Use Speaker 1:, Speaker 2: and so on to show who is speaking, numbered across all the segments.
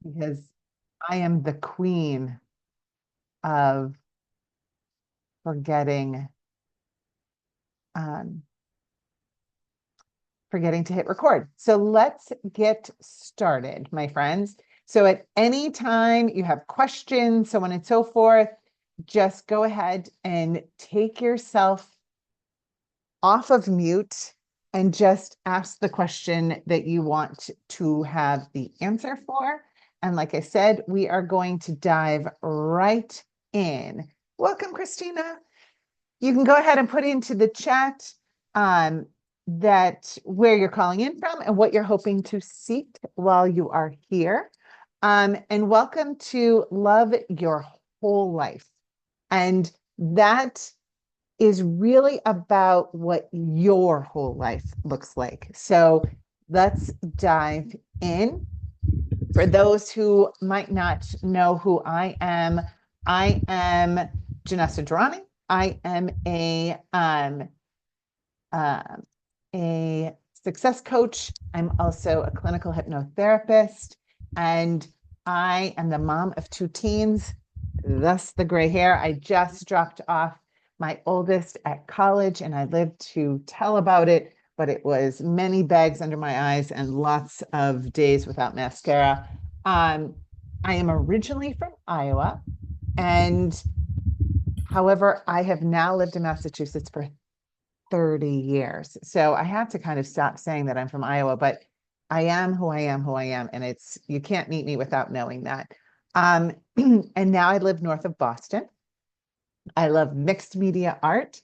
Speaker 1: because I am the queen of forgetting um, forgetting to hit record. So let's get started, my friends. So at any time you have questions, so on and so forth, just go ahead and take yourself off of mute and just ask the question that you want to have the answer for. And like I said, we are going to dive right in. Welcome, Christina. You can go ahead and put into the chat that where you're calling in from and what you're hoping to seek while you are here. And welcome to Love Your Whole Life. And that is really about what your whole life looks like. So let's dive in. For those who might not know who I am Jennessa Durrani. I am a success coach. I'm also a clinical hypnotherapist, and I am the mom of 2 teens, thus the gray hair. I just dropped off my oldest at college, and I lived to tell about it, but it was many bags under my eyes and lots of days without mascara. I am originally from Iowa, and however, I have now lived in Massachusetts for 30 years. So I have to kind of stop saying that I'm from Iowa, but I am who I am, and it's, you can't meet me without knowing that. And now I live north of Boston. I love mixed media art.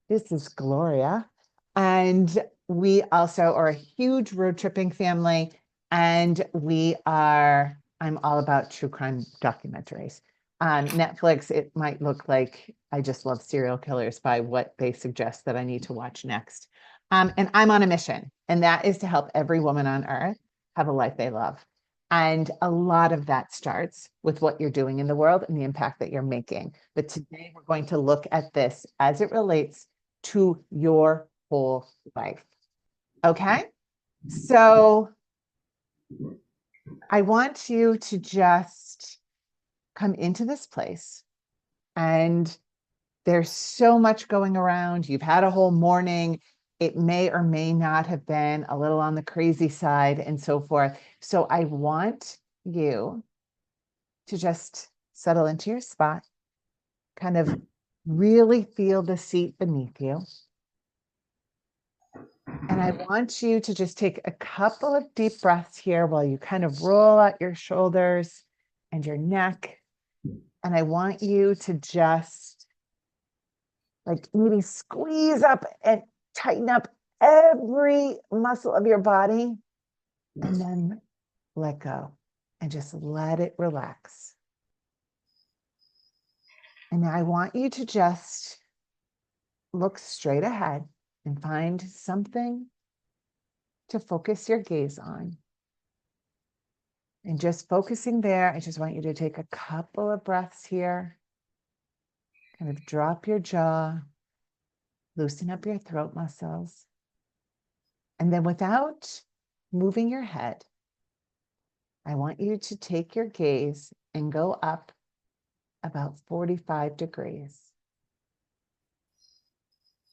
Speaker 1: This is Gloria. And we also are a huge road tripping family. And I'm all about true crime documentaries. On Netflix, it might look like I just love serial killers by what they suggest that I need to watch next. And I'm on a mission, and that is to help every woman on earth have a life they love. And a lot of that starts with what you're doing in the world and the impact that you're making. But today we're going to look at this as it relates to your whole life. Okay? So I want you to just come into this place, and there's so much going around. You've had a whole morning. It may or may not have been a little on the crazy side and so forth. So I want you to just settle into your spot, kind of really feel the seat beneath you. And I want you to just take a couple of deep breaths here while you kind of roll out your shoulders and your neck. And I want you to just like maybe squeeze up and tighten up every muscle of your body, and then let go and just let it relax. And I want you to just look straight ahead and find something to focus your gaze on. And just focusing there, I just want you to take a couple of breaths here. Kind of drop your jaw, loosen up your throat muscles. And then without moving your head, I want you to take your gaze and go up about 45 degrees.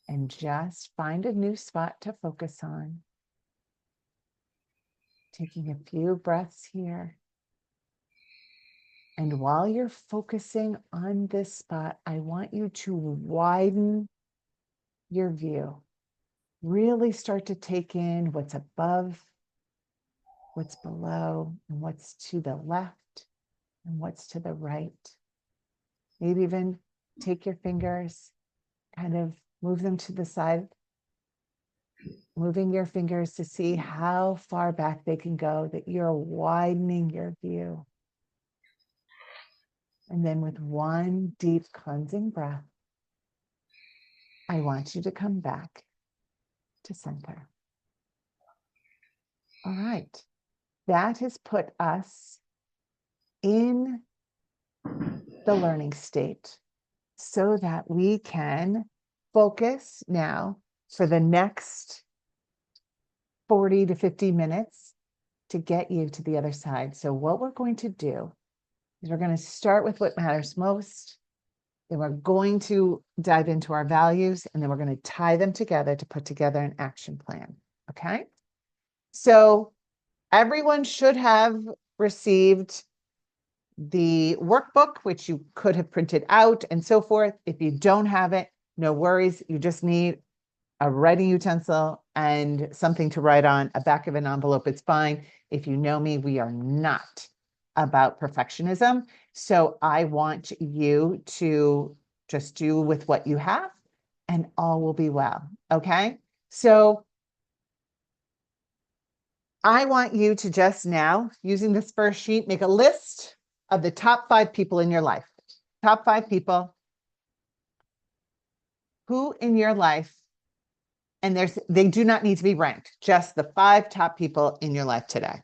Speaker 1: And just find a new spot to focus on. Taking a few breaths here. And while you're focusing on this spot, I want you to widen your view. Really start to take in what's above, what's below, and what's to the left, and what's to the right. Maybe even take your fingers, kind of move them to the side, moving your fingers to see how far back they can go, that you're widening your view. And then with one deep cleansing breath, I want you to come back to center. All right. That has put us in the learning state so that we can focus now for the next 40 to 50 minutes to get you to the other side. So what we're going to do is we're going to start with what matters most. Then we're going to dive into our values, and then we're going to tie them together to put together an action plan. Okay. So everyone should have received the workbook, which you could have printed out and so forth. If you don't have it, no worries. You just need a writing utensil and something to write on. A back of an envelope, it's fine. If you know me, we are not about perfectionism. So I want you to just do with what you have and all will be well. Okay. So I want you to just now, using this first sheet, make a list of the top 5 people in your life. Top 5 people who in your life, and they do not need to be ranked, just the 5 top people in your life today.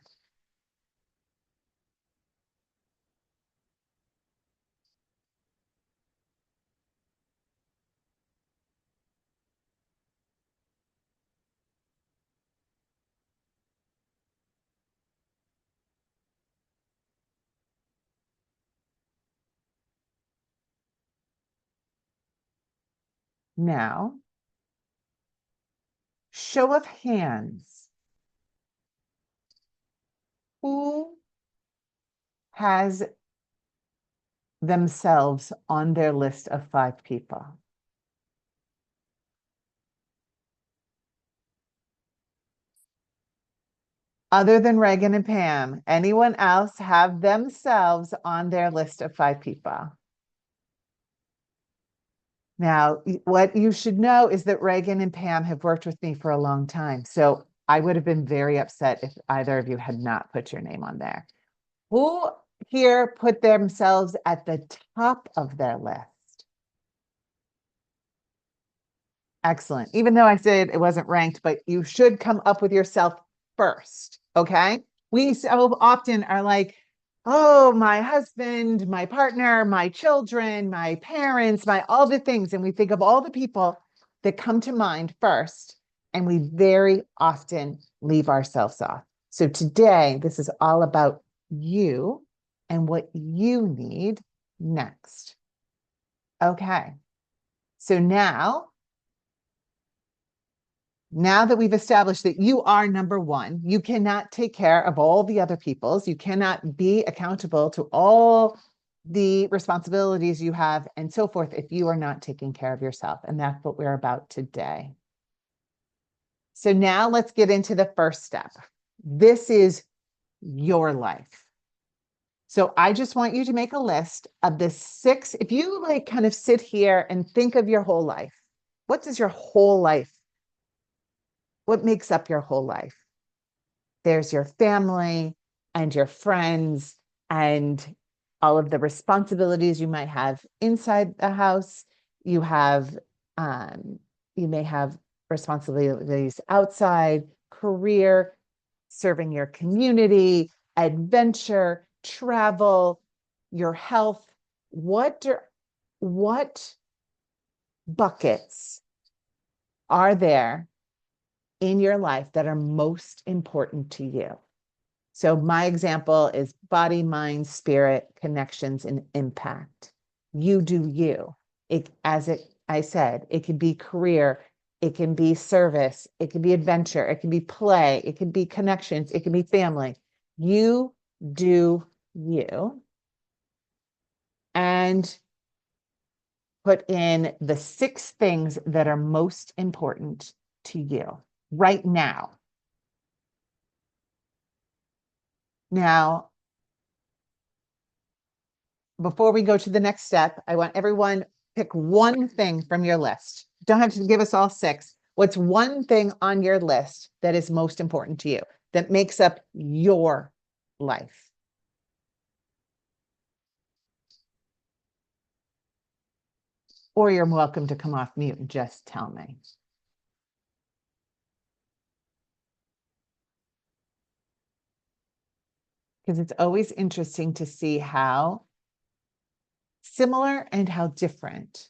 Speaker 1: Now, show of hands. Who has themselves on their list of 5 people? Other than Reagan and Pam, anyone else have themselves on their list of 5 people? Now, what you should know is that Reagan and Pam have worked with me for a long time. So I would have been very upset if either of you had not put your name on there. Who here put themselves at the top of their list? Excellent. Even though I said it wasn't ranked, but you should come up with yourself first. Okay. We so often are like, oh, my husband, my partner, my children, my parents, my all the things. And we think of all the people that come to mind first. And we very often leave ourselves off. So today, this is all about you and what you need next. Okay. So now that we've established that you are number one, you cannot take care of all the other people's, you cannot be accountable to all the responsibilities you have and so forth if you are not taking care of yourself. And that's what we're about today. So now let's get into the first step. This is your life. So I just want you to make a list of the 6, if you like kind of sit here and think of your whole life, what does your whole life, what makes up your whole life? There's your family and your friends and all of the responsibilities you might have inside the house. You have, you may have responsibilities outside, career, serving your community, adventure, travel, your health. What buckets are there in your life that are most important to you? So my example is body, mind, spirit, connections, and impact. You do you. I said, it can be career, it can be service, it can be adventure, it can be play, it can be connections, it can be family. You do you. And put in the 6 things that are most important to you right now. Now, before we go to the next step, I want everyone pick one thing from your list. Don't have to give us all 6. What's one thing on your list that is most important to you, that makes up your life? Or you're welcome to come off mute and just tell me. Because it's always interesting to see how similar and how different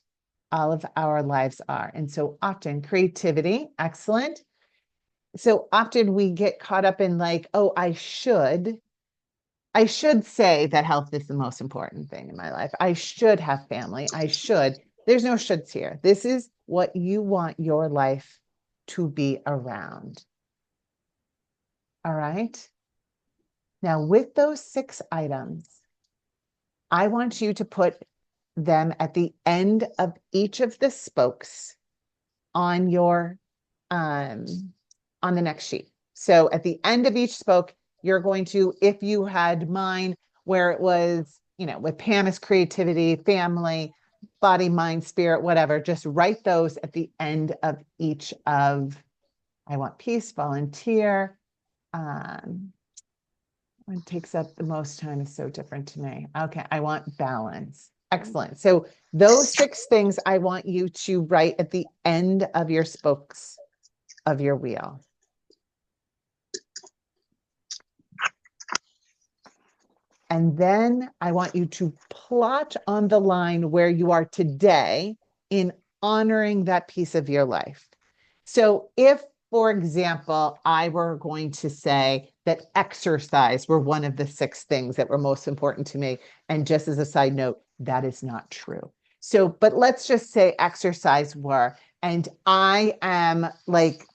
Speaker 1: all of our lives are. And so often creativity, excellent. So often we get caught up in like, oh, I should say that health is the most important thing in my life. I should have family. I should. There's no shoulds here. This is what you want your life to be around. All right. Now, with those 6 items, I want you to put them at the end of each of the spokes on your on the next sheet. So at the end of each spoke, you're going to, if you had mine where it was, with Pam is creativity, family, body, mind, spirit, whatever, just write those at the end of each of, I want peace, volunteer. What takes up the most time is so different to me. Okay, I want balance. Excellent. So those 6 things I want you to write at the end of your spokes of your wheel. And then I want you to plot on the line where you are today in honoring that piece of your life. So if, for example, I were going to say that exercise were one of the 6 things that were most important to me, and just as a side note, that is not true. So, but let's just say exercise were, and I am like,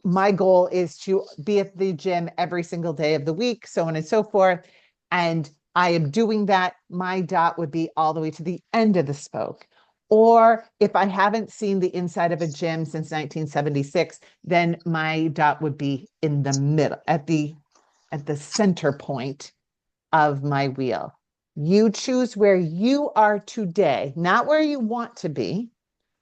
Speaker 1: my goal is to be at the gym every single day of the week, so on and so forth. And I am doing that. My dot would be all the way to the end of the spoke. Or if I haven't seen the inside of a gym since 1976, then my dot would be in the middle, at the center point of my wheel. You choose where you are today, not where you want to be,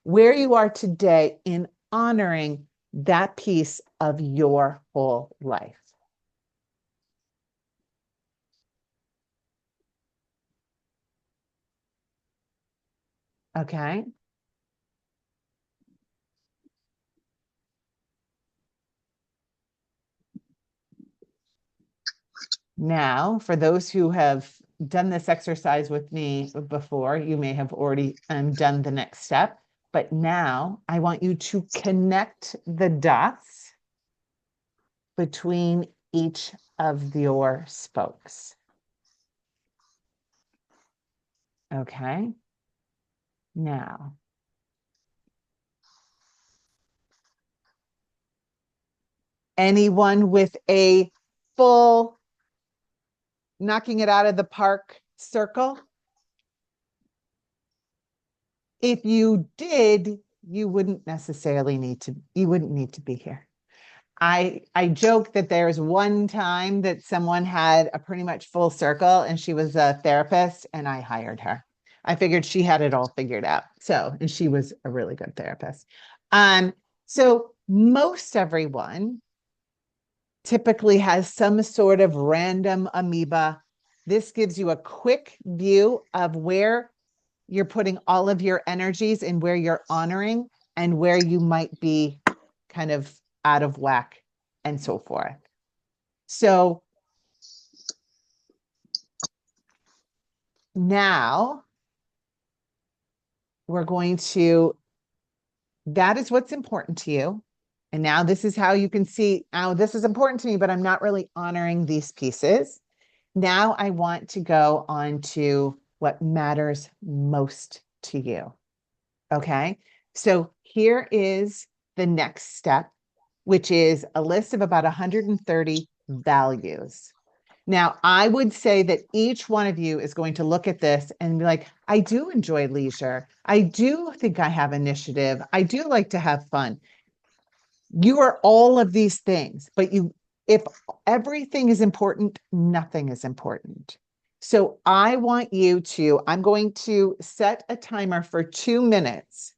Speaker 1: where you are today in honoring that piece of your whole life. Okay. Now, for those who have done this exercise with me before, you may have already done the next step. But now I want you to connect the dots between each of your spokes. Okay. Now, anyone with a full knocking it out of the park circle? If you did, you wouldn't need to be here. I joke that there's one time that someone had a pretty much full circle and she was a therapist and I hired her. I figured she had it all figured out. So, and she was a really good therapist. So most everyone typically has some sort of random amoeba. This gives you a quick view of where you're putting all of your energies and where you're honoring and where you might be kind of out of whack and so forth. So now we're going to, that is what's important to you. And now this is how you can see, oh, this is important to me, but I'm not really honoring these pieces. Now I want to go on to what matters most to you. Okay. So here is the next step, which is a list of about 130 values. Now, I would say that each one of you is going to look at this and be like, I do enjoy leisure. I do think I have initiative. I do like to have fun. You are all of these things, but if everything is important, nothing is important. So I'm going to set a timer for 2 minutes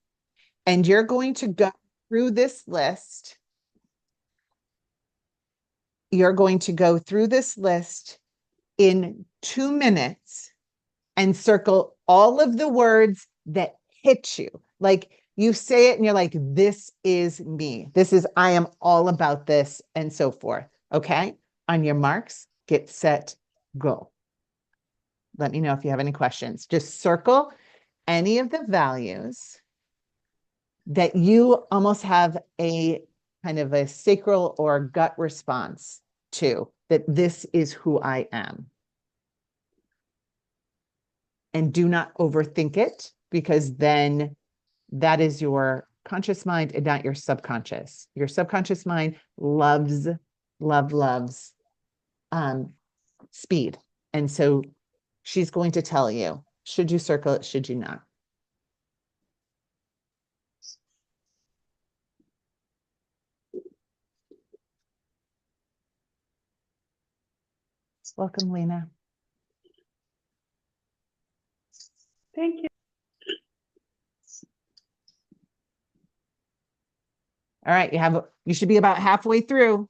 Speaker 1: and you're going to go through this list. You're going to go through this list in 2 minutes and circle all of the words that hit you. Like you say it and you're like, this is me. I am all about this and so forth. Okay. On your marks, get set, go. Let me know if you have any questions. Just circle any of the values that you almost have a kind of a sacral or gut response to that this is who I am. And do not overthink it, because then that is your conscious mind and not your subconscious. Your subconscious mind loves speed. And so she's going to tell you, should you circle it, should you not? Welcome, Lena.
Speaker 2: Thank you.
Speaker 1: All right, you should be about halfway through.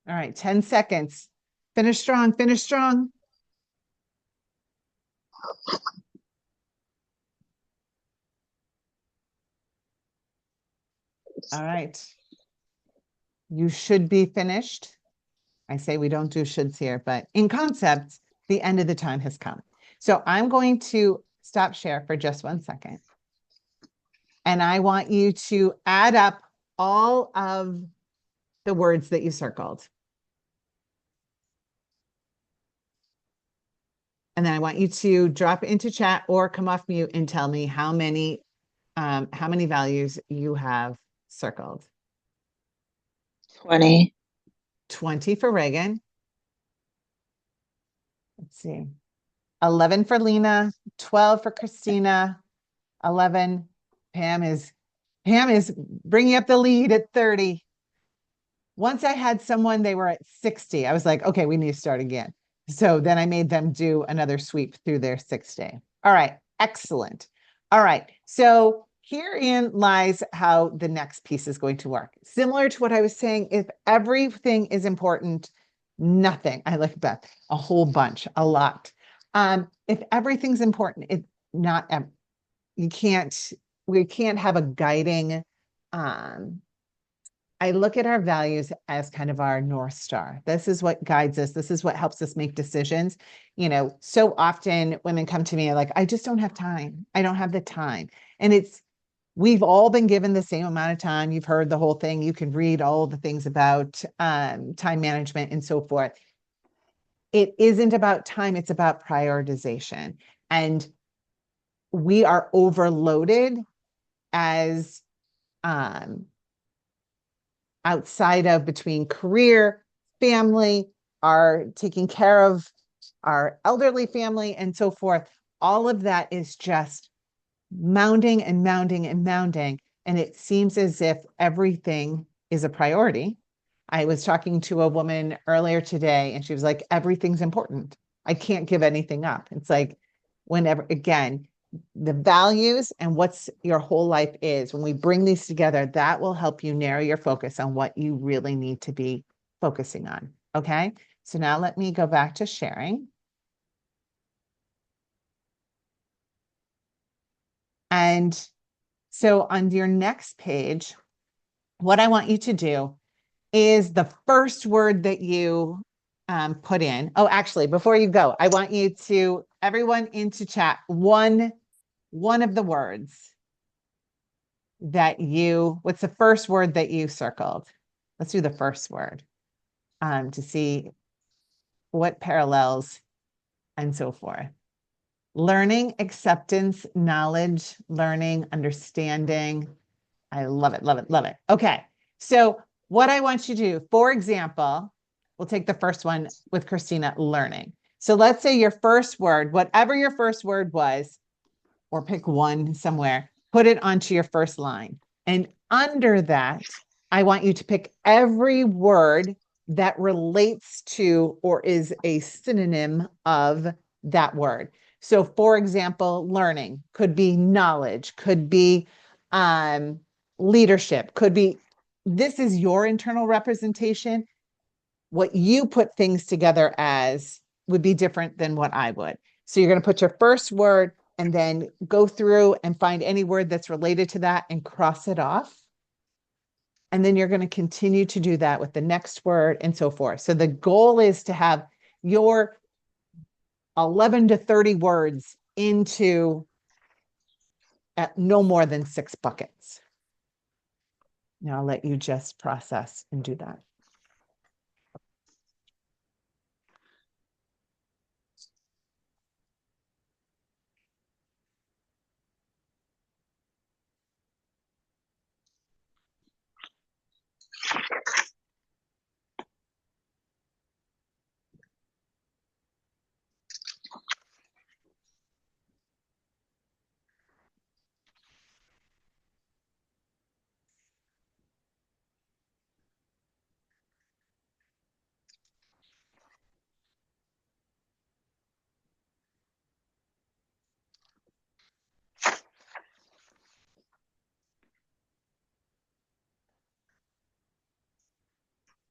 Speaker 1: All right, 10 seconds. Finish strong, finish strong. All right. You should be finished. I say we don't do shoulds here, but in concept, the end of the time has come. So I'm going to stop share for just 1 second. And I want you to add up all of the words that you circled. And then I want you to drop into chat or come off mute and tell me how many values you have circled.
Speaker 2: 20.
Speaker 1: 20 for Reagan. Let's see. 11 for Lena, 12 for Christina, 11. Pam is bringing up the lead at 30. Once I had someone, they were at 60. I was like, okay, we need to start again. So then I made them do another sweep through their 6-day. All right, excellent. All right, so herein lies how the next piece is going to work. Similar to what I was saying, if everything is important, nothing, I like that, a whole bunch, a lot. If everything's important, it's not, we can't have a guiding, I look at our values as kind of our North Star. This is what guides us. This is what helps us make decisions. You know, so often women come to me like, I just don't have time. I don't have the time. And we've all been given the same amount of time. You've heard the whole thing. You can read all the things about time management and so forth. It isn't about time. It's about prioritization. And we are overloaded as outside of between career, family, our taking care of our elderly family and so forth. All of that is just mounting and mounting and mounting. And it seems as if everything is a priority. I was talking to a woman earlier today and she was like, everything's important. I can't give anything up. It's like, whenever, again, the values and what's your whole life is, when we bring these together, that will help you narrow your focus on what you really need to be focusing on. Okay. So now let me go back to sharing. And so on your next page, what I want you to do is the first word that you put in. Oh, actually, before you go, I want you to, everyone into chat, one of the words that what's the first word that you circled? Let's do the first word to see what parallels and so forth. Learning, acceptance, knowledge, learning, understanding. I love it, love it, love it. Okay, so what I want you to do, for example, we'll take the first one with Christina, learning. So let's say your first word, whatever your first word was, or pick one somewhere, put it onto your first line. And under that, I want you to pick every word that relates to or is a synonym of that word. So, for example, learning could be knowledge, could be leadership, could be this is your internal representation. What you put things together as would be different than what I would. So, you're going to put your first word and then go through and find any word that's related to that and cross it off. And then you're going to continue to do that with the next word and so forth. So the goal is to have your 11 to 30 words into at no more than 6 buckets. Now I'll let you just process and do that.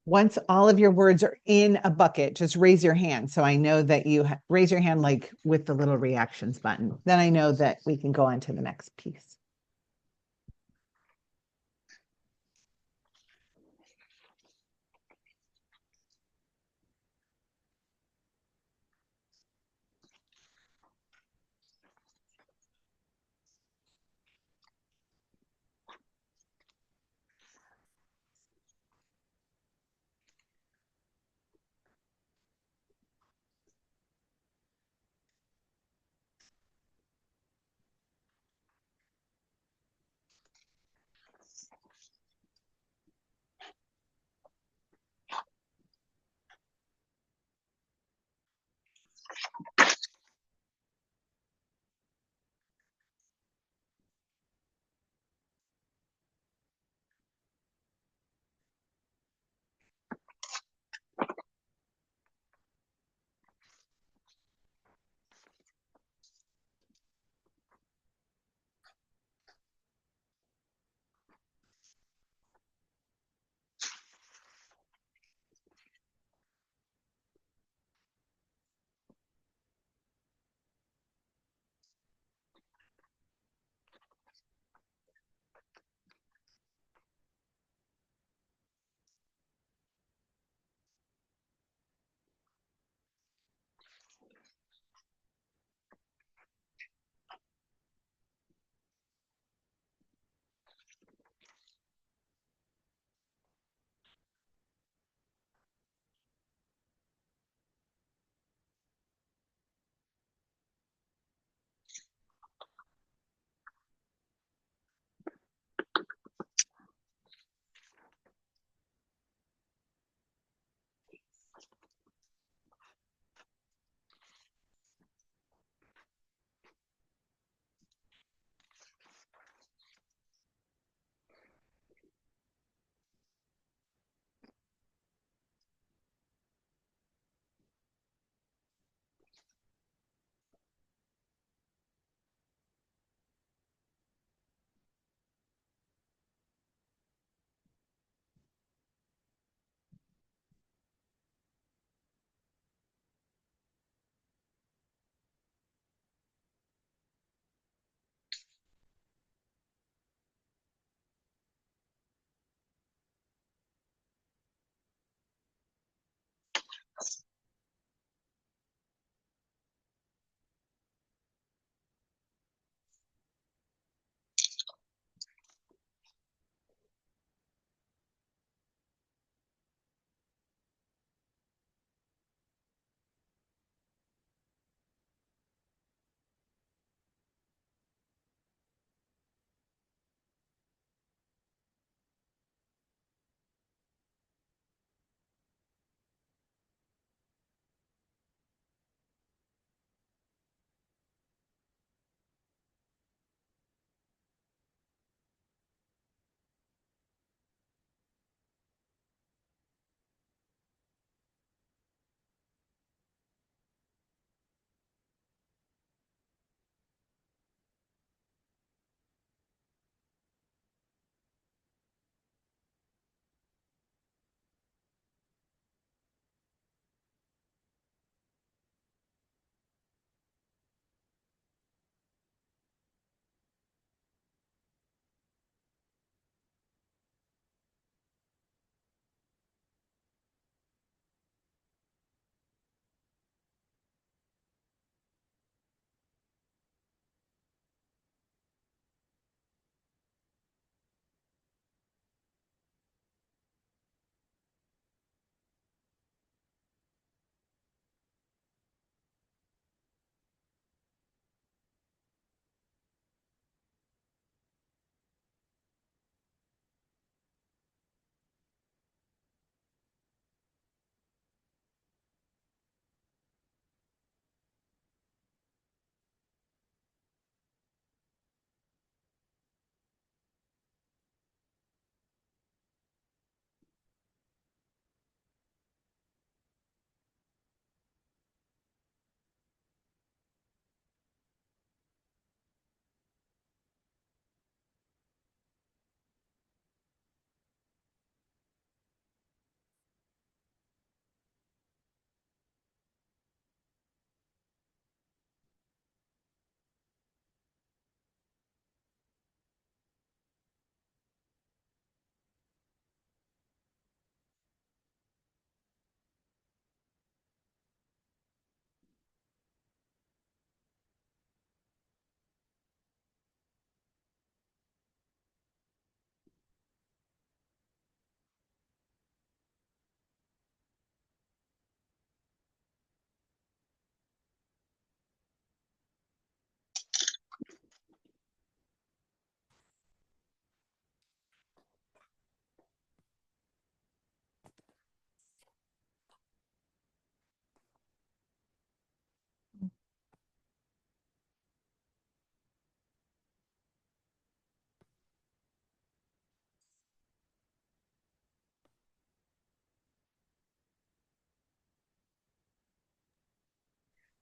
Speaker 1: Once all of your words are in a bucket, just raise your hand. So I know that you raise your hand like with the little reactions button. Then I know that we can go on to the next piece.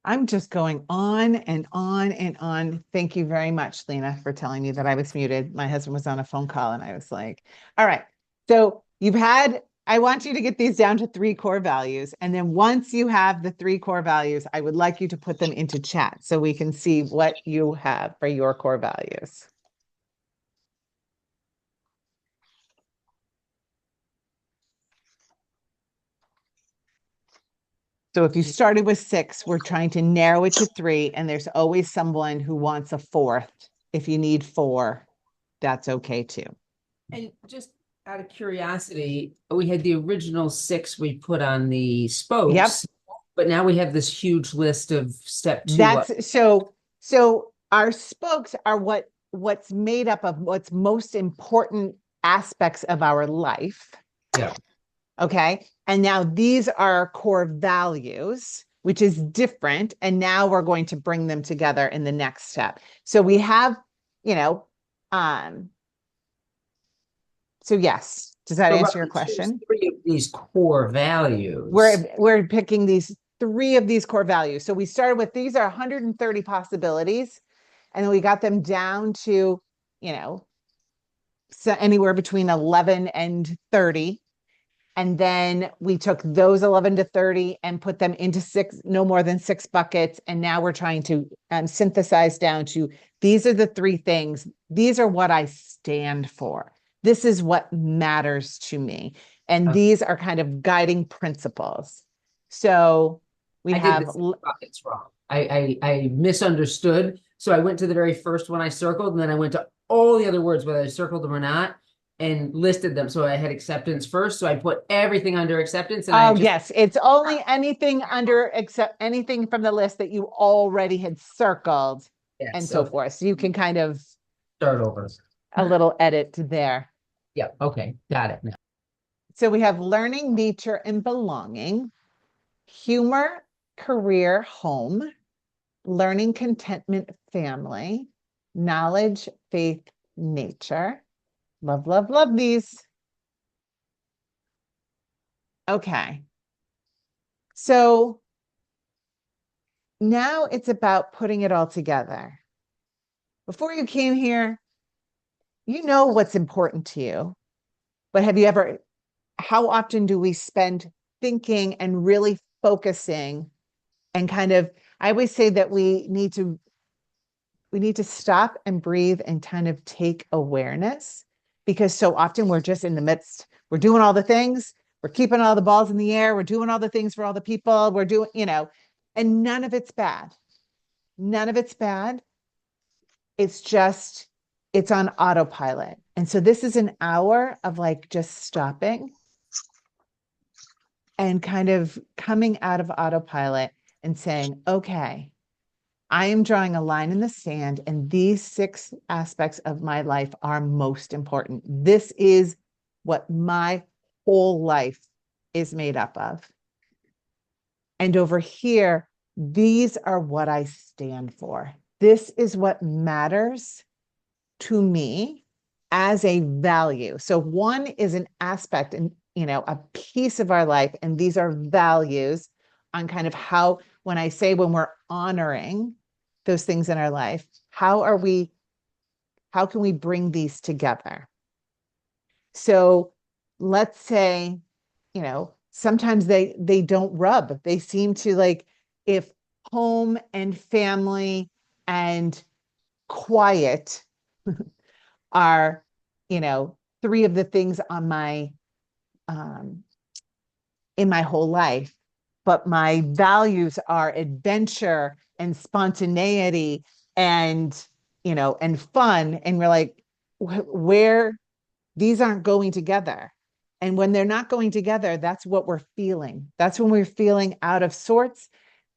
Speaker 1: I'm just going on and on and on. Thank you very much, Lena, for telling me that I was muted. My husband was on a phone call and I was like, all right. So I want you to get these down to 3 core values. And then once you have the 3 core values, I would like you to put them into chat so we can see what you have for your core values. So if you started with 6, we're trying to narrow it to 3, and there's always someone who wants a 4th. If you need 4, that's okay too.
Speaker 3: And just out of curiosity, we had the original 6 we put on the spokes, but now we have this huge list of step 2.
Speaker 1: That's so our spokes are what's made up of what's most important aspects of our life.
Speaker 3: Yeah.
Speaker 1: Okay. And now these are our core values, which is different. And now we're going to bring them together in the next step. So we have, so yes, does that answer your question?
Speaker 3: 3 of these core values.
Speaker 1: We're picking these 3 of these core values. So we started with, these are 130 possibilities, and then we got them down to, so anywhere between 11 and 30. And then we took those 11 to 30 and put them into no more than 6 buckets. And now we're trying to synthesize down to, these are the 3 things. These are what I stand for. This is what matters to me. And these are kind of guiding principles. So we have
Speaker 3: buckets wrong. I misunderstood. So I went to the very first one I circled, and then I went to all the other words, whether I circled them or not, and listed them. So I had acceptance first. So I put everything under acceptance. And
Speaker 1: yes, it's only anything anything from the list that you already had circled, and so forth. So you can kind of
Speaker 3: start over.
Speaker 1: A little edit there.
Speaker 3: Yeah. Okay. Got it now.
Speaker 1: So we have learning, nature, and belonging, humor, career, home, learning, contentment, family, knowledge, faith, nature. Love, love, love these. Okay. So now it's about putting it all together. Before you came here, you know what's important to you, but how often do we spend thinking and really focusing and I always say that we need to stop and breathe and kind of take awareness, because so often we're just in the midst, we're doing all the things, we're keeping all the balls in the air, we're doing all the things for all the people, we're doing, and none of it's bad. None of it's bad. It's on autopilot. And so this is an hour of just stopping and kind of coming out of autopilot and saying, okay, I am drawing a line in the sand, and these 6 aspects of my life are most important. This is what my whole life is made up of. And over here, these are what I stand for. This is what matters to me as a value. So 1 is an aspect and, a piece of our life. And these are values on kind of how, when we're honoring those things in our life, how can we bring these together? So let's say, sometimes they don't rub. They seem to if home and family and quiet are, 3 of the things on my, in my whole life, but my values are adventure and spontaneity and, and fun. And we're like, where these aren't going together. And when they're not going together, that's what we're feeling. That's when we're feeling out of sorts,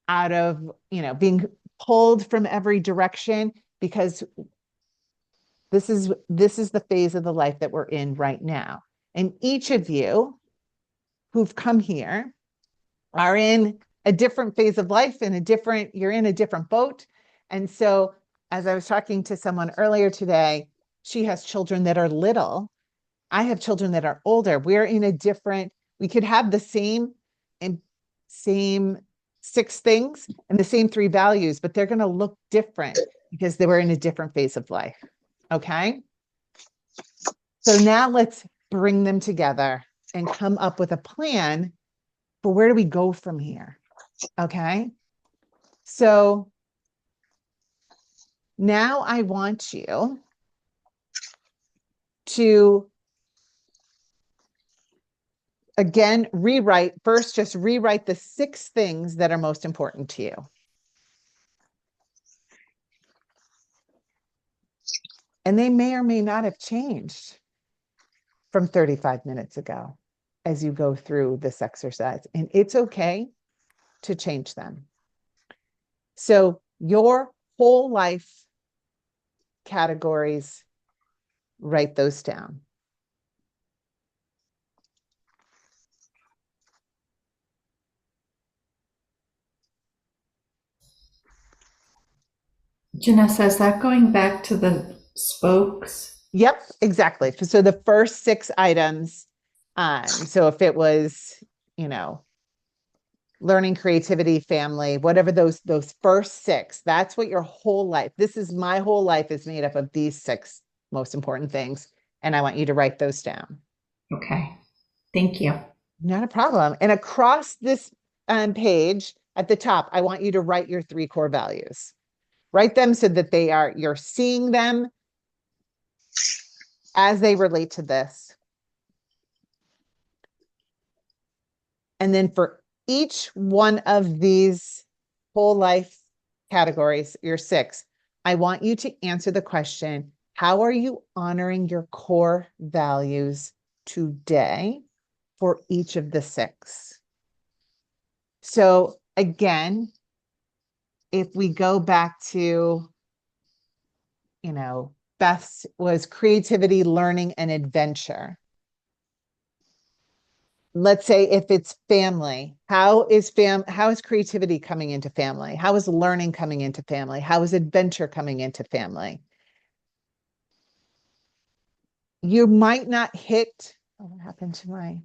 Speaker 1: out of, being pulled from every direction, because this is the phase of the life that we're in right now. And each of you who've come here are in a different phase of life, and you're in a different boat. And so, as I was talking to someone earlier today, she has children that are little. I have children that are older. We could have the same 6 things and the same 3 values, but they're going to look different because they were in a different phase of life. Okay. So now let's bring them together and come up with a plan for where do we go from here? Okay. So now I want you to, again, just rewrite the 6 things that are most important to you. And they may or may not have changed from 35 minutes ago as you go through this exercise. And it's okay to change them. So your whole life categories, write those down.
Speaker 2: Jennessa, is that going back to the spokes?
Speaker 1: Yep, exactly. So the first 6 items, so if it was, learning, creativity, family, whatever those first 6, that's what your whole life, my whole life is made up of these 6 most important things. And I want you to write those down.
Speaker 2: Okay. Thank you.
Speaker 1: Not a problem. And across this page at the top, I want you to write your 3 core values. Write them so that you're seeing them as they relate to this. And then for each one of these whole life categories, your 6, I want you to answer the question, how are you honoring your core values today for each of the 6? So again, if we go back to, Beth's was creativity, learning, and adventure. Let's say if it's family, how is creativity coming into family? How is learning coming into family? How is adventure coming into family? You might not hit, what happened to my,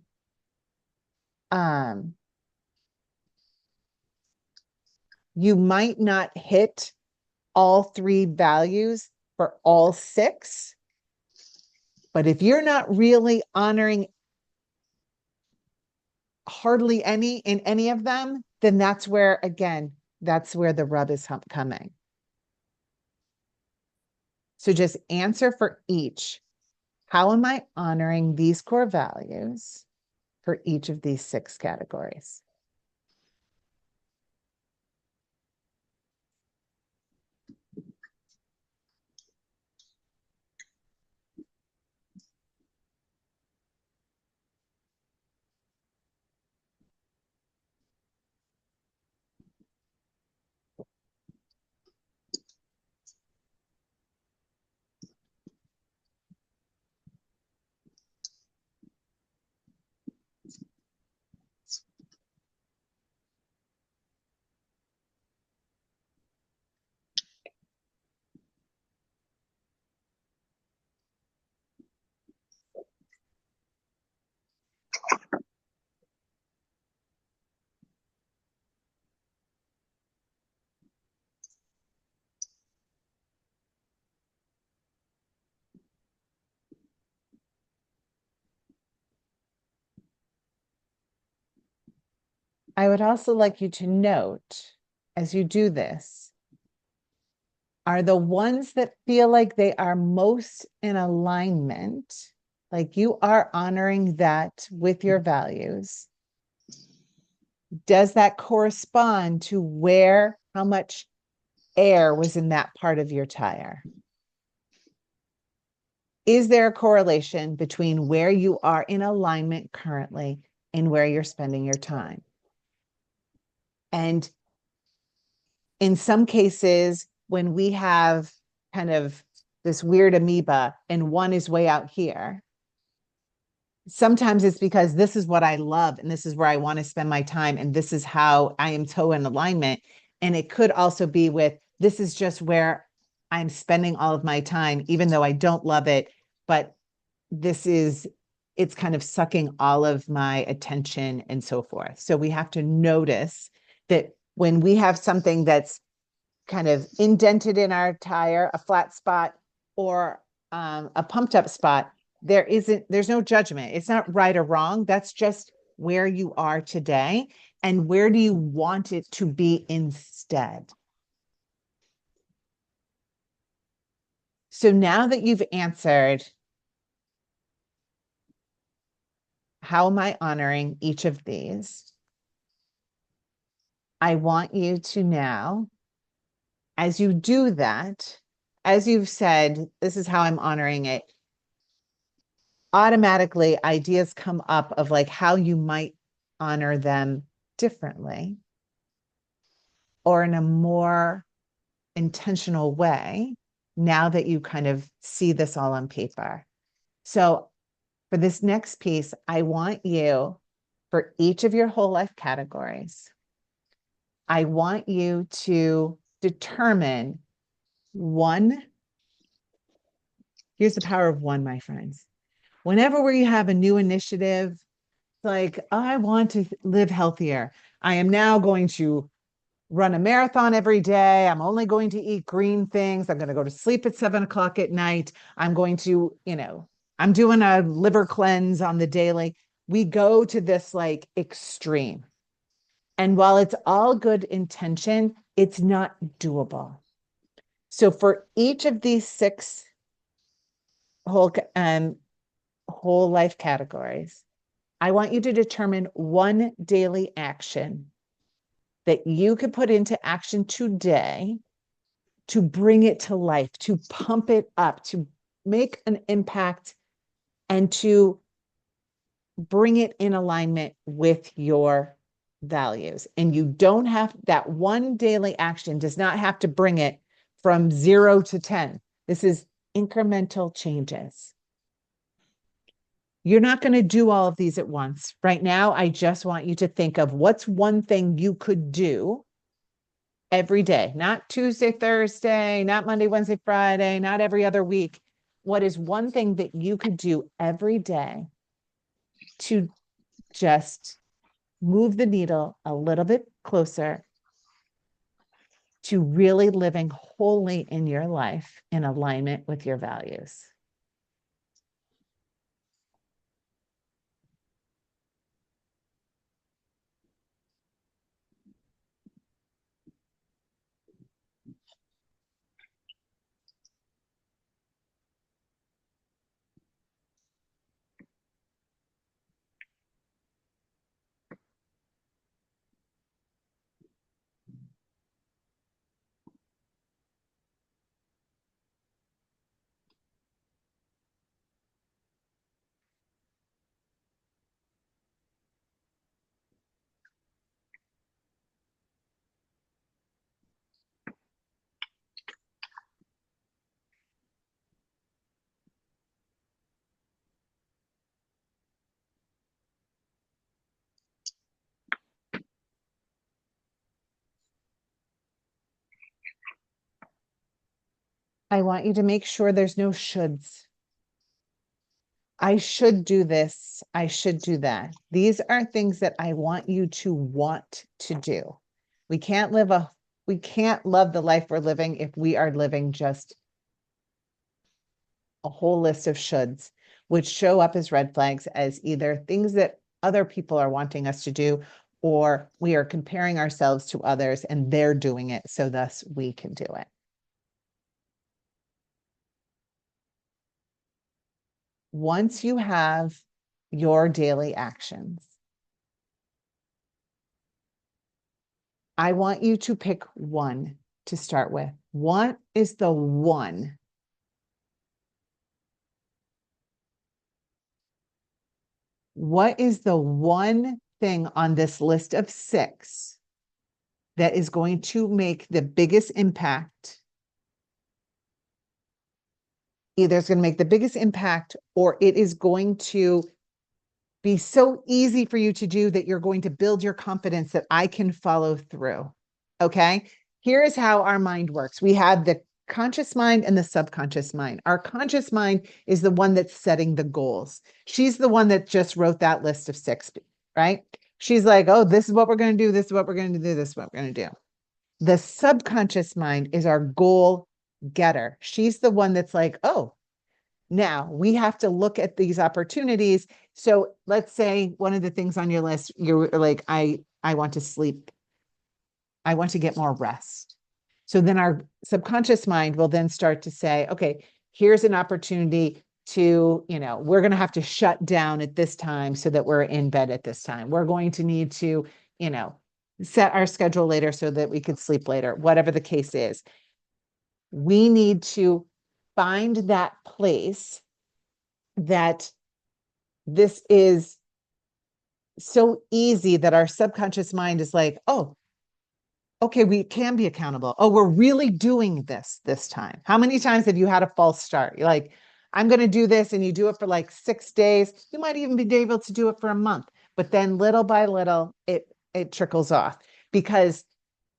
Speaker 1: you might not hit all 3 values for all 6. But if you're not really honoring hardly any in any of them, then that's where the rub is coming. So just answer for each. How am I honoring these core values for each of these 6 categories? I would also like you to note, as you do this, are the ones that feel like they are most in alignment, like you are honoring that with your values. Does that correspond to how much air was in that part of your tire? Is there a correlation between where you are in alignment currently and where you're spending your time? And in some cases, when we have kind of this weird amoeba and one is way out here, sometimes it's because this is what I love and this is where I want to spend my time and this is how I am so in alignment. And it could also be with, this is just where I'm spending all of my time, even though I don't love it, but it's kind of sucking all of my attention and so forth. So we have to notice that when we have something that's kind of indented in our tire, a flat spot, or a pumped up spot, there's no judgment. It's not right or wrong. That's just where you are today. And where do you want it to be instead? So now that you've answered, how am I honoring each of these? I want you to now, as you do that, as you've said, this is how I'm honoring it, automatically ideas come up of like how you might honor them differently or in a more intentional way now that you kind of see this all on paper. So for this next piece, I want you, for each of your whole life categories, I want you to determine one. Here's the power of one, my friends. Whenever we have a new initiative, like, I want to live healthier. I am now going to run a marathon every day. I'm only going to eat green things. I'm going to go to sleep at 7 o'clock at night. I'm going to, I'm doing a liver cleanse on the daily. We go to this like extreme. And while it's all good intention, it's not doable. So for each of these 6 whole life categories, I want you to determine one daily action that you could put into action today to bring it to life, to pump it up, to make an impact, and to bring it in alignment with your values. And you don't have, that one daily action does not have to bring it from 0 to 10. This is incremental changes. You're not going to do all of these at once. Right now, I just want you to think of what's one thing you could do every day, not Tuesday, Thursday, not Monday, Wednesday, Friday, not every other week. What is one thing that you could do every day to just move the needle a little bit closer to really living wholly in your life in alignment with your values? I want you to make sure there's no shoulds. I should do this. I should do that. These are things that I want you to want to do. We can't love the life we're living if we are living just a whole list of shoulds, which show up as red flags, as either things that other people are wanting us to do, or we are comparing ourselves to others and they're doing it, so thus we can do it. Once you have your daily actions, I want you to pick one to start with. What is the one? What is the one thing on this list of 6 that is going to make the biggest impact? Either it's going to make the biggest impact, or it is going to be so easy for you to do that you're going to build your confidence that I can follow through. Okay. Here is how our mind works. We have the conscious mind and the subconscious mind. Our conscious mind is the one that's setting the goals. She's the one that just wrote that list of 6, right? She's like, oh, this is what we're going to do. This is what we're going to do. This is what we're going to do. The subconscious mind is our goal getter. She's the one that's like, oh, now we have to look at these opportunities. So let's say one of the things on your list, you're like, I want to sleep. I want to get more rest. So then our subconscious mind will then start to say, okay, here's an opportunity to, we're going to have to shut down at this time so that we're in bed at this time. We're going to need to, set our schedule later so that we could sleep later, whatever the case is. We need to find that place that this is so easy that our subconscious mind is like, oh, okay, we can be accountable. Oh, we're really doing this time. How many times have you had a false start? You're like, I'm going to do this, and you do it for like 6 days. You might even be able to do it for a month, but then little by little, it trickles off because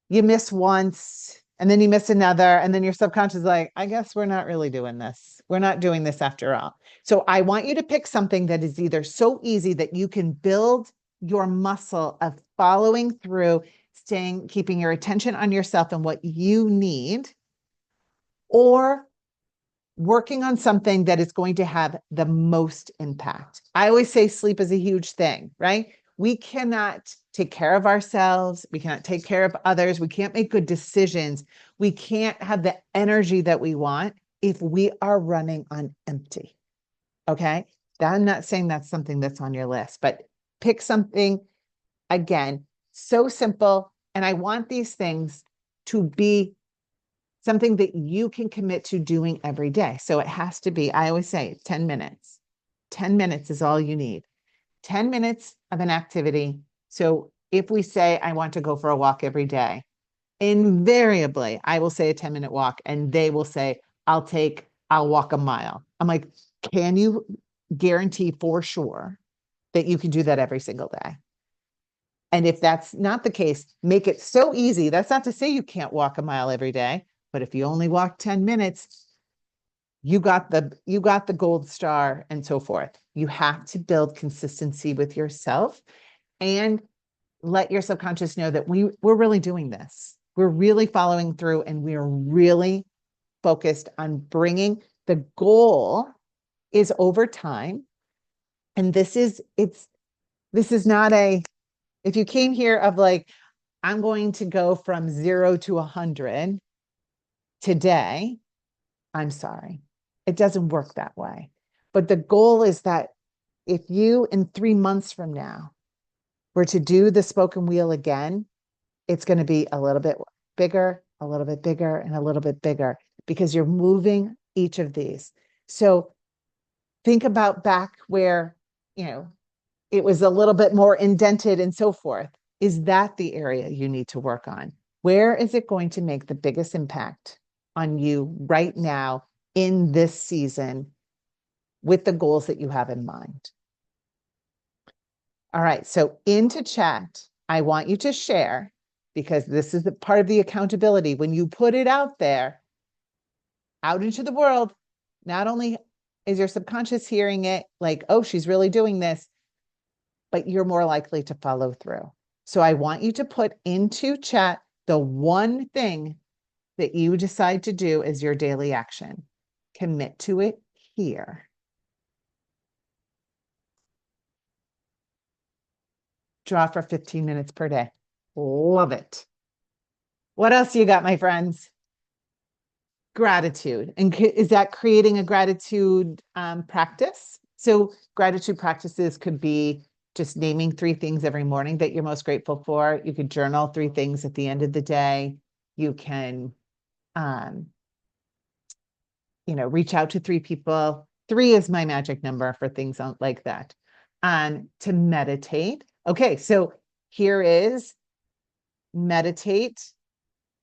Speaker 1: you miss once and then you miss another, and then your subconscious is like, I guess we're not really doing this. We're not doing this after all. So I want you to pick something that is either so easy that you can build your muscle of following through, keeping your attention on yourself and what you need, or working on something that is going to have the most impact. I always say sleep is a huge thing, right? We cannot take care of ourselves. We cannot take care of others. We can't make good decisions. We can't have the energy that we want if we are running on empty. Okay. I'm not saying that's something that's on your list, but pick something, again, so simple. And I want these things to be something that you can commit to doing every day. So it has to be, I always say 10 minutes. 10 minutes is all you need. 10 minutes of an activity. So if we say, I want to go for a walk every day, invariably, I will say a 10-minute walk, and they will say, I'll walk a mile. I'm like, can you guarantee for sure that you can do that every single day? And if that's not the case, make it so easy. That's not to say you can't walk a mile every day, but if you only walk 10 minutes, you got the gold star and so forth. You have to build consistency with yourself and let your subconscious know that we're really doing this. We're really following through, and we are really focused on bringing the goal is over time. And this is not if you came here of like, I'm going to go from 0 to 100 today, I'm sorry. It doesn't work that way. But the goal is that if you in 3 months from now were to do the spoken wheel again, it's going to be a little bit bigger, a little bit bigger, and a little bit bigger because you're moving each of these. So think about back where, it was a little bit more indented and so forth. Is that the area you need to work on? Where is it going to make the biggest impact on you right now in this season with the goals that you have in mind? All right, so into chat, I want you to share, because this is the part of the accountability. When you put it out there, out into the world, not only is your subconscious hearing it like, oh, she's really doing this, but you're more likely to follow through. So I want you to put into chat the one thing that you decide to do as your daily action. Commit to it here. Draw for 15 minutes per day. Love it. What else you got, my friends? Gratitude. And is that creating a gratitude practice? So gratitude practices could be just naming 3 things every morning that you're most grateful for. You could journal 3 things at the end of the day. You can, reach out to 3 people. 3 is my magic number for things like that. To meditate. Okay, so here is meditate.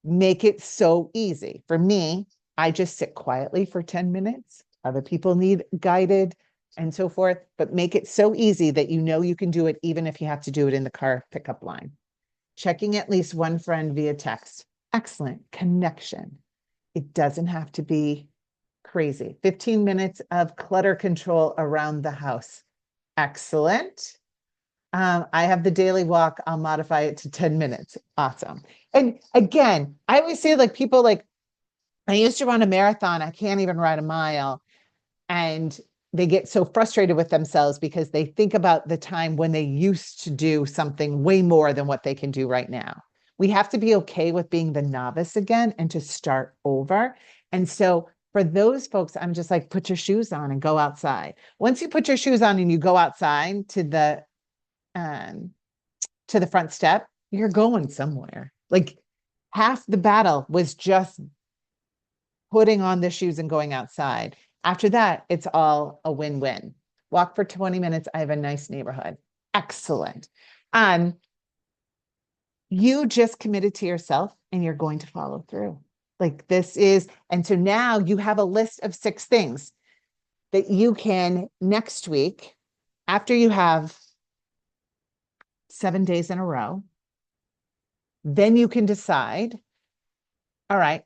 Speaker 1: Make it so easy. For me, I just sit quietly for 10 minutes. Other people need guided and so forth, but make it so easy that you can do it even if you have to do it in the car pickup line. Checking at least one friend via text. Excellent connection. It doesn't have to be crazy. 15 minutes of clutter control around the house. Excellent. I have the daily walk. I'll modify it to 10 minutes. Awesome. And again, I always say like people like, I used to run a marathon. I can't even ride a mile. And they get so frustrated with themselves because they think about the time when they used to do something way more than what they can do right now. We have to be okay with being the novice again and to start over. And so for those folks, I'm just like, put your shoes on and go outside. Once you put your shoes on and you go outside um, to the front step, you're going somewhere. Like half the battle was just putting on the shoes and going outside. After that, it's all a win-win. Walk for 20 minutes. I have a nice neighborhood. Excellent. You just committed to yourself and you're going to follow through. Like this is, and so now you have a list of 6 things that you can next week, after you have 7 days in a row, then you can decide, all right,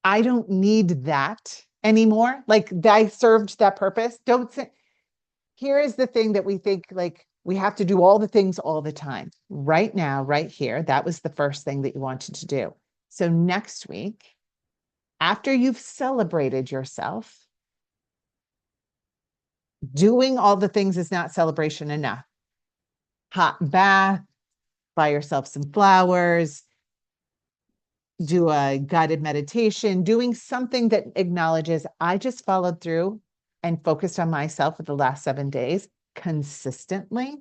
Speaker 1: I don't need that anymore. Like I served that purpose. Don't say, here is the thing that we think like we have to do all the things all the time. Right now, right here, that was the first thing that you wanted to do. So next week, after you've celebrated yourself, doing all the things is not celebration enough. Hot bath, buy yourself some flowers, do a guided meditation, doing something that acknowledges I just followed through and focused on myself for the last 7 days consistently.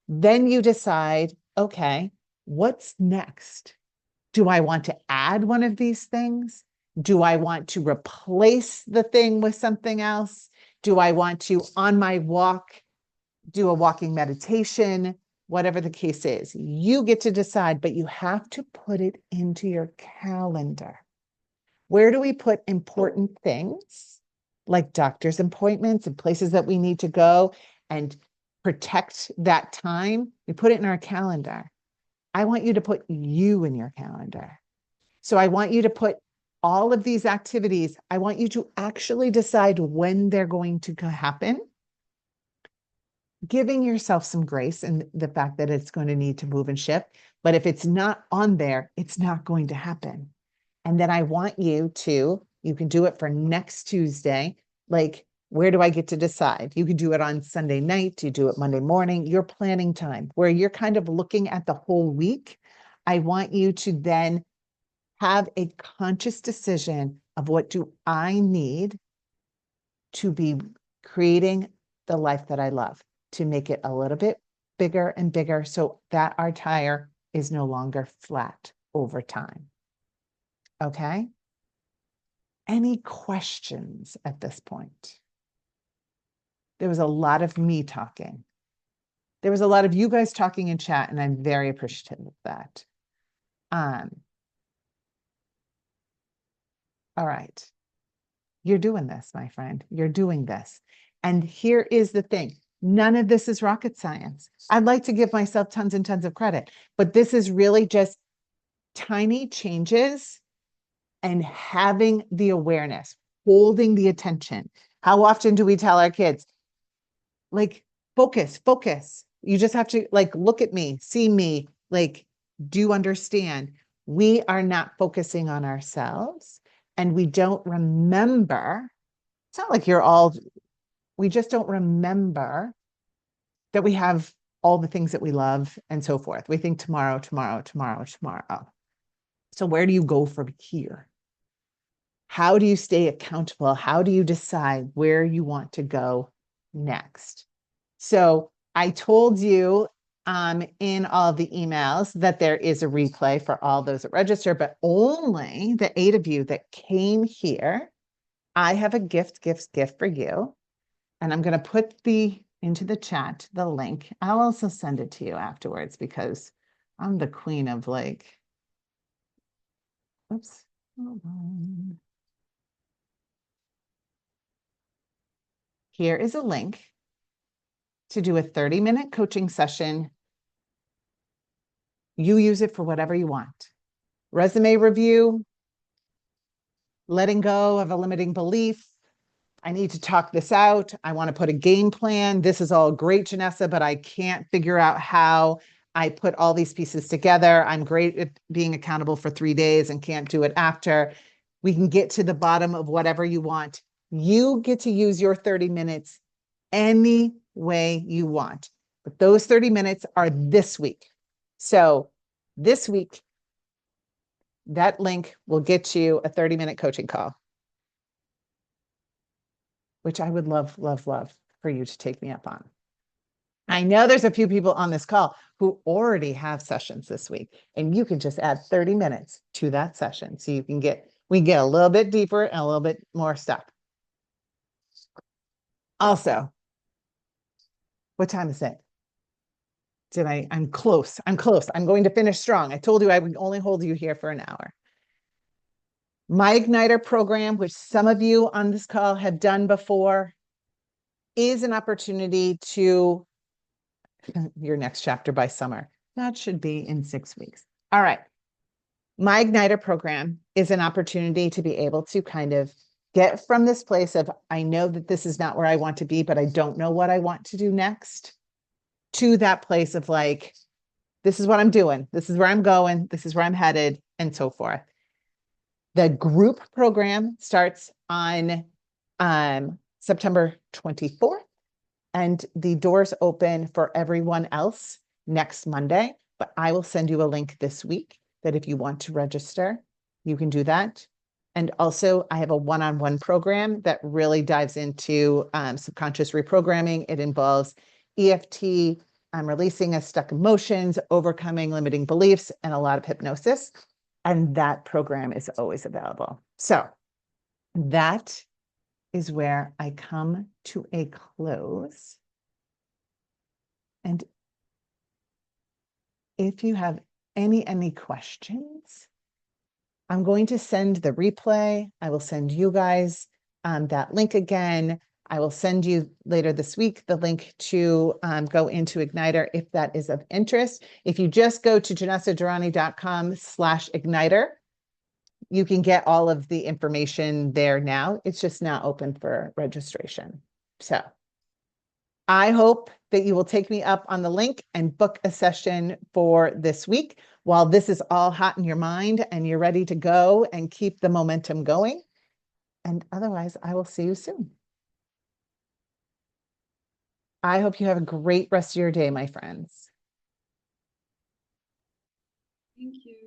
Speaker 1: Then you decide, okay, what's next? Do I want to add one of these things? Do I want to replace the thing with something else? Do I want to, on my walk, do a walking meditation? Whatever the case is, you get to decide, but you have to put it into your calendar. Where do we put important things like doctor's appointments and places that we need to go and protect that time? We put it in our calendar. I want you to put you in your calendar. So I want you to put all of these activities, I want you to actually decide when they're going to happen, giving yourself some grace in the fact that it's going to need to move and shift. But if it's not on there, it's not going to happen. And then I want you to, you can do it for next Tuesday. Like, where do I get to decide? You can do it on Sunday night, you do it Monday morning, your planning time, where you're kind of looking at the whole week. I want you to then have a conscious decision of what do I need to be creating the life that I love, to make it a little bit bigger and bigger so that our tire is no longer flat over time. Okay? Any questions at this point? There was a lot of me talking. There was a lot of you guys talking in chat, and I'm very appreciative of that. All right. You're doing this, my friend. You're doing this. And here is the thing. None of this is rocket science. I'd like to give myself tons and tons of credit, but this is really just tiny changes and having the awareness, holding the attention. How often do we tell our kids, like, focus, focus. You just have to like, look at me, see me, like, do understand. We are not focusing on ourselves and we don't remember. It's not like we just don't remember that we have all the things that we love and so forth. We think tomorrow, tomorrow, tomorrow, tomorrow. So where do you go from here? How do you stay accountable? How do you decide where you want to go next? So I told you in all the emails that there is a replay for all those that register, but only the 8 of you that came here. I have a gift for you. And I'm going to put into the chat, the link. I'll also send it to you afterwards because I'm the queen of like, oops, hold on. Here is a link to do a 30-minute coaching session. You use it for whatever you want. Resume review, letting go of a limiting belief, I need to talk this out. I want to put a game plan. This is all great, Jennessa, but I can't figure out how I put all these pieces together. I'm great at being accountable for 3 days and can't do it after. We can get to the bottom of whatever you want. You get to use your 30 minutes any way you want. But those 30 minutes are this week. So this week, that link will get you a 30-minute coaching call, which I would love, love, love for you to take me up on. I know there's a few people on this call who already have sessions this week, and you can just add 30 minutes to that session. So we can get a little bit deeper and a little bit more stuff. Also, what time is it? I'm close. I'm close. I'm going to finish strong. I told you I would only hold you here for an hour. My Igniter program, which some of you on this call have done before, is an opportunity to your next chapter by summer. That should be in 6 weeks. All right. My Igniter program is an opportunity to be able to kind of get from this place of, I know that this is not where I want to be, but I don't know what I want to do next, to that place of like, this is what I'm doing. This is where I'm going. This is where I'm headed, and so forth. The group program starts on September 24th. And the doors open for everyone else next Monday, but I will send you a link this week that if you want to register, you can do that. And also I have a one-on-one program that really dives into subconscious reprogramming. It involves EFT, releasing of stuck emotions, overcoming limiting beliefs, and a lot of hypnosis. And that program is always available. So that is where I come to a close. And if you have any questions, I'm going to send the replay. I will send you guys that link again. I will send you later this week the link to go into Igniter if that is of interest. If you just go to JennessaDurrani.com/Igniter, you can get all of the information there now. It's just not open for registration. So I hope that you will take me up on the link and book a session for this week while this is all hot in your mind and you're ready to go and keep the momentum going. And otherwise, I will see you soon. I hope you have a great rest of your day, my friends.
Speaker 2: Thank you.